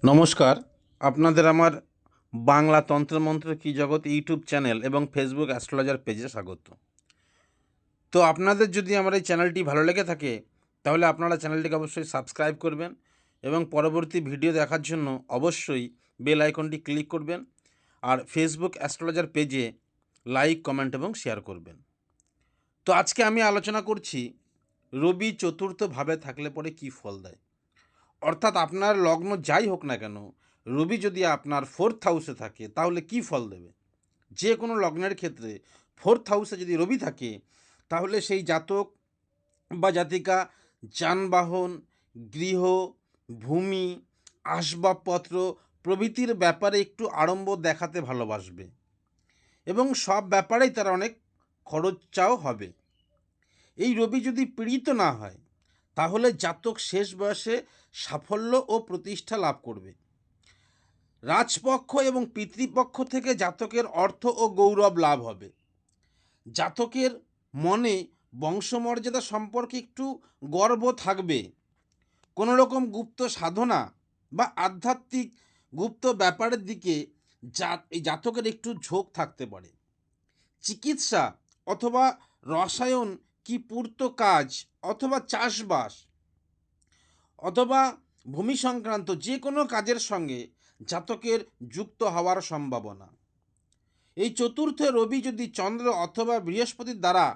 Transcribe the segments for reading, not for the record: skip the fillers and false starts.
নমস্কার। আপনাদের আমার বাংলা তন্ত্রমন্ত্র কি জগৎ ইউটিউব চ্যানেল এবং ফেসবুক অ্যাস্ট্রোলজার পেজে স্বাগত। তো আপনাদের যদি আমার এই চ্যানেলটি ভালো লেগে থাকে তাহলে আপনারা চ্যানেলটিকে অবশ্যই সাবস্ক্রাইব করবেন এবং পরবর্তী ভিডিও দেখার জন্য অবশ্যই বেল আইকনটি ক্লিক করবেন। আর ফেসবুক অ্যাস্ট্রোলজার পেজে লাইক, কমেন্ট এবং শেয়ার করবেন। তো আজকে আমি আলোচনা করছি রবি চতুর্থ ভাবে থাকলে পরে কী ফল দেয়। অর্থাৎ আপনার লগ্ন যাই হোক না কেন, রবি যদি আপনার ফোর্থ হাউসে থাকে তাহলে কি ফল দেবে। যে কোনো লগ্নের ক্ষেত্রে ফোর্থ হাউসে যদি রবি থাকে তাহলে সেই জাতক বা জাতিকা যানবাহন, গৃহ, ভূমি, আসবাবপত্র প্রভৃতির ব্যাপারে একটু আড়ম্বর দেখাতে ভালোবাসবে এবং সব ব্যাপারেই তারা অনেক খরচাও হবে। এই রবি যদি পীড়িত না হয় তাহলে জাতক শেষ বয়সে সাফল্য ও প্রতিষ্ঠা লাভ করবে। রাজপক্ষ এবং পিতৃপক্ষ থেকে জাতকের অর্থ ও গৌরব লাভ হবে। জাতকের মনে বংশমর্যাদা সম্পর্কে একটু গর্ব থাকবে। কোনো রকম গুপ্ত সাধনা বা আধ্যাত্মিক গুপ্ত ব্যাপারের দিকে এই জাতকের একটু ঝোঁক থাকতে পারে। চিকিৎসা অথবা রসায়ন কি পূর্ত কাজ অথবা চাষবাস অথবা ভূমি সংক্রান্ত যে কোনো কাজের সঙ্গে জাতকের যুক্ত হওয়ার সম্ভাবনা। এই চতুর্থে রবি যদি চন্দ্র অথবা বৃহস্পতির দ্বারা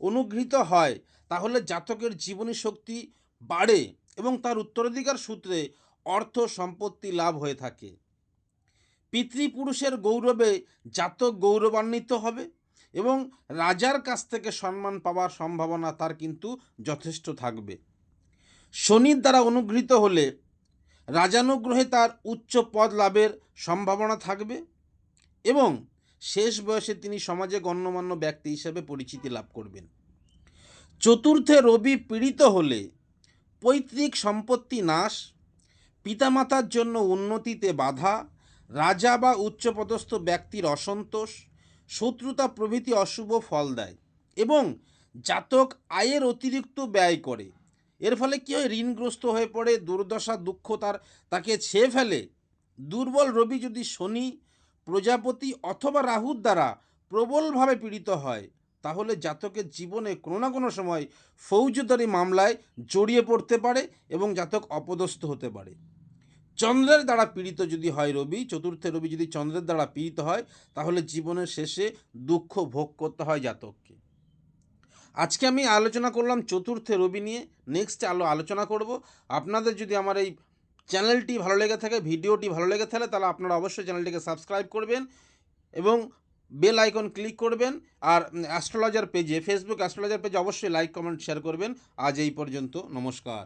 অনুগৃহীত হয় তাহলে জাতকের জীবনী শক্তি বাড়ে এবং তার উত্তরাধিকার সূত্রে অর্থ সম্পত্তি লাভ হয়ে থাকে। পিতৃপুরুষের গৌরবে জাতক গৌরবান্বিত হবে এবং রাজার কাছ থেকে সম্মান পাওয়ার সম্ভাবনা তার কিন্তু যথেষ্ট থাকবে। শনির দ্বারা অনুগৃহীত হলে রাজানুগ্রহে তার উচ্চ পদ লাভের সম্ভাবনা থাকবে এবং শেষ বয়সে তিনি সমাজে গণ্যমান্য ব্যক্তি হিসেবে পরিচিতি লাভ করবেন। চতুর্থে রবি পীড়িত হলে পৈতৃক সম্পত্তি নাশ, পিতামাতার জন্য উন্নতিতে বাধা, রাজা বা উচ্চপদস্থ ব্যক্তির অসন্তোষ, শত্রুতা প্রভৃতি অশুভ ফল দেয় এবং জাতক আয়ের অতিরিক্ত ব্যয় করে। এর ফলে কী হয়, ঋণগ্রস্ত হয়ে পড়ে, দুর্দশা দুঃখ তাকে ছেয়ে ফেলে। দুর্বল রবি যদি শনি, প্রজাপতি অথবা রাহুর দ্বারা প্রবলভাবে পীড়িত হয় তাহলে জাতকের জীবনে কোনো না কোনো সময় ফৌজদারি মামলায় জড়িয়ে পড়তে পারে এবং জাতক অপদস্থ হতে পারে। চন্দ্রের দ্বারা পীড়িত যদি হয় রবি, চতুর্থে রবি যদি চন্দ্রের দ্বারা পীড়িত হয় তাহলে জীবনের শেষে দুঃখ ভোগ করতে হয় জাতককে। আজকে আমি আলোচনা করলাম চতুর্থে রবি নিয়ে। নেক্সট আলোচনা করব। আপনাদের যদি আমার এই চ্যানেলটি ভালো লেগে থাকে, ভিডিওটি ভালো লেগে থাকে, তাহলে আপনারা অবশ্যই চ্যানেলটিকে সাবস্ক্রাইব করবেন এবং বেল আইকন ক্লিক করবেন। আর অ্যাস্ট্রোলজার পেজে, ফেসবুক অ্যাস্ট্রোলজার পেজে অবশ্যই লাইক, কমেন্ট, শেয়ার করবেন। আজ এই পর্যন্ত, নমস্কার।